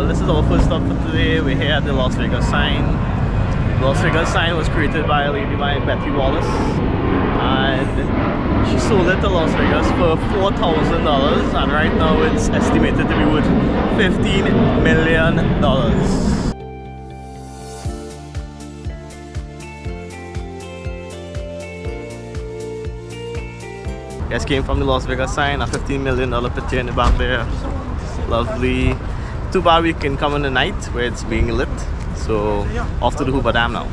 Well, this is our first stop for today. We're here at the Las Vegas sign. The Las Vegas sign was created by a lady by Betty Wallace, and she sold it to Las Vegas for $4,000, and right now it's estimated to be worth $15 million. Guys came from the Las Vegas sign, a $15 million picture in the back there. Lovely. Too bad we can come in the night where it's being lit. So off to the Hoover Dam now.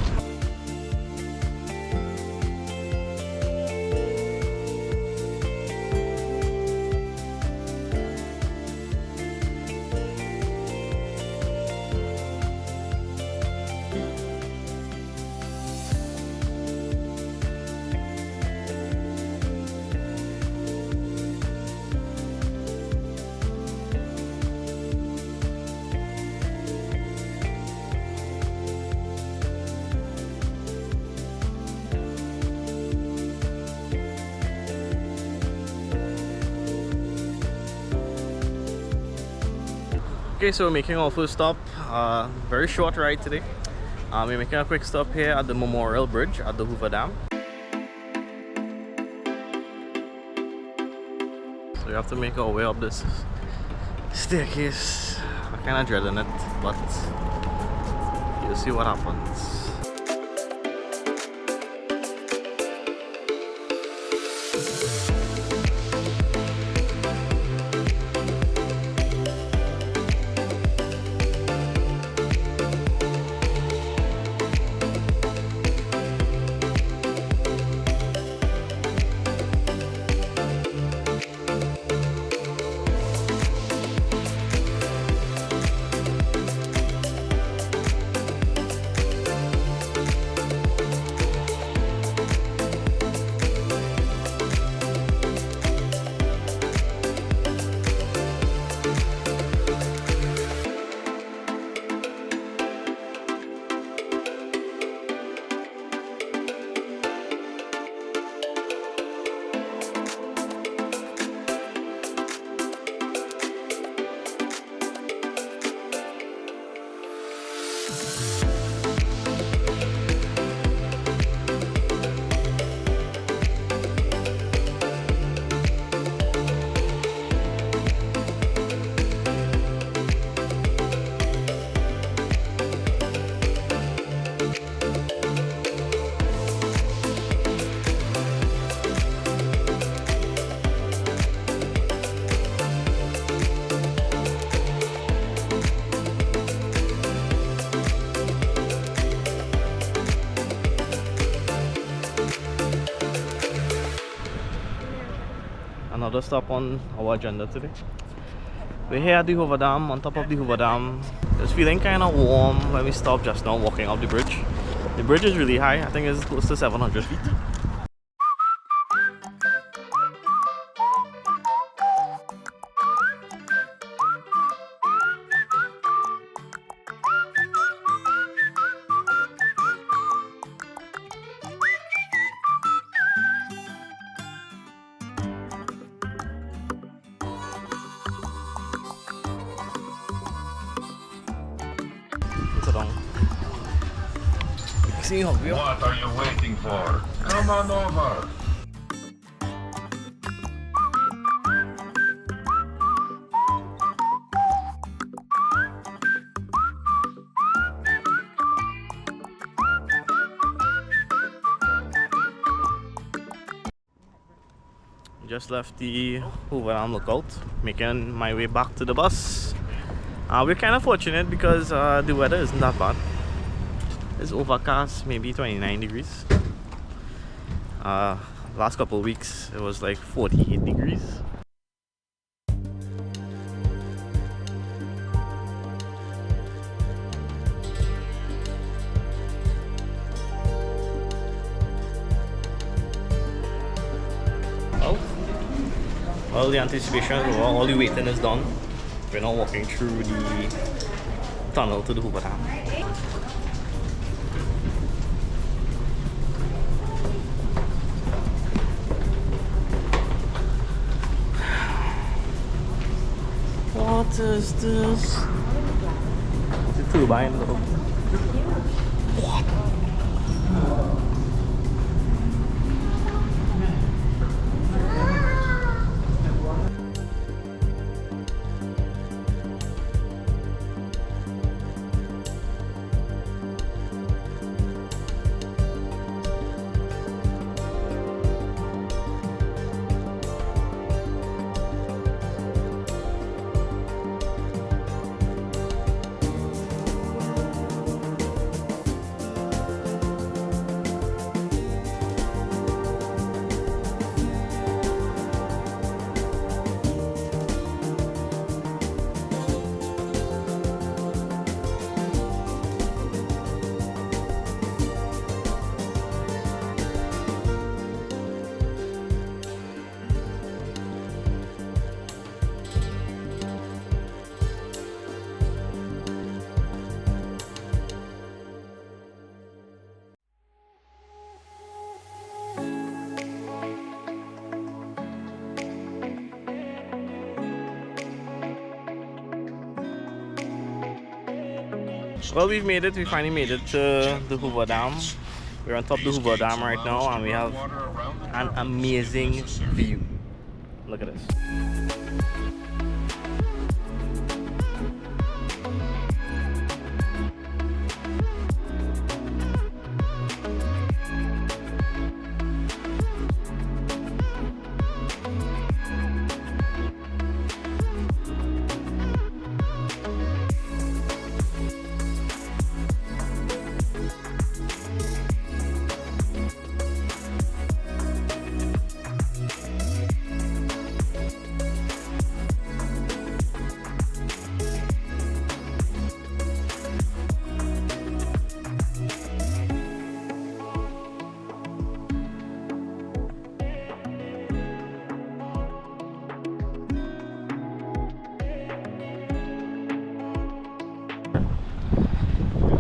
Okay, so we're making our first stop. Very short ride today. We're making a quick stop here at the Memorial Bridge at the Hoover Dam. So we have to make our way up this staircase. I'm kind of dreading it, but you'll see what happens. Another stop on our agenda today. We're here at the Hoover Dam, on top of the Hoover Dam. It's feeling kind of warm when we stopped just now walking up the bridge. The bridge is really high, I think it's close to 700 feet. What are you waiting for? Come on over. Just left the Hoover Dam lookout, making my way back to the bus. We're kind of fortunate because the weather isn't that bad. It's overcast, maybe 29 degrees. Last couple of weeks it was like 48 degrees. All the anticipation is over, all the waiting is done. We're now walking through the tunnel to the Hoover Dam. What is this? turbine though. Well, we've made it. We finally made it to the Hoover Dam. We're on top of the Hoover Dam right now, and we have an amazing view. Look at this.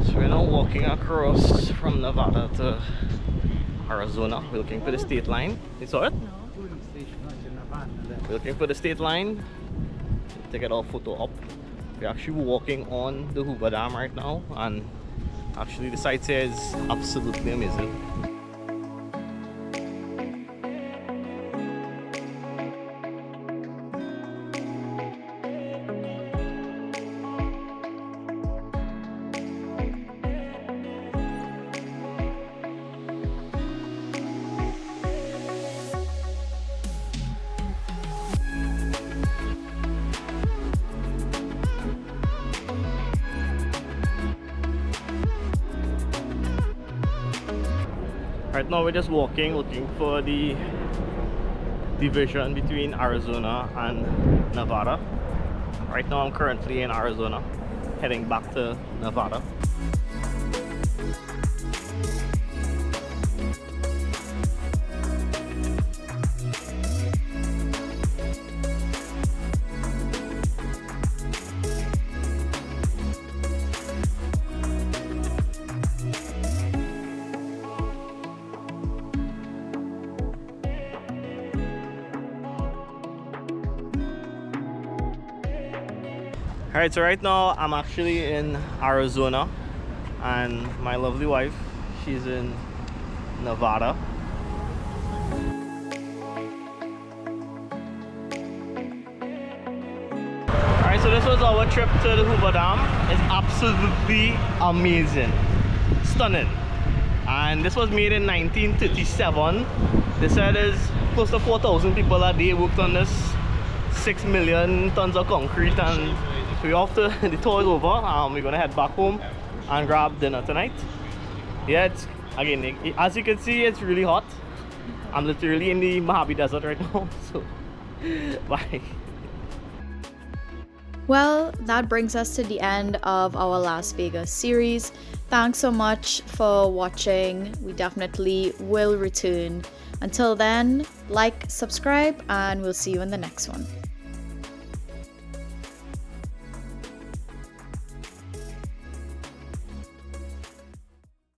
So we're now walking across from Nevada to Arizona. We're looking for the state line. You saw it? No. We're looking for the state line. Take it all photo up. We're actually walking on the Hoover Dam right now, and actually the site here is absolutely amazing. Right now we're just walking, looking for the division between Arizona and Nevada. Right now I'm currently in Arizona, heading back to Nevada. Alright, so right now I'm actually in Arizona, and my lovely wife, she's in Nevada. Alright, so this was our trip to the Hoover Dam. It's absolutely amazing, stunning. And this was made in 1937. They said there's close to 4,000 people a day worked on this. 6 million tons of concrete, and so we're off to the tour is over. We're gonna head back home and grab dinner tonight. Yeah, it's again, as you can see, it's really hot. I'm literally in the Mojave Desert right now, so bye. Well, that brings us to the end of our Las Vegas series. Thanks so much for watching. We definitely will return. Until then, like, subscribe, and we'll see you in the next one.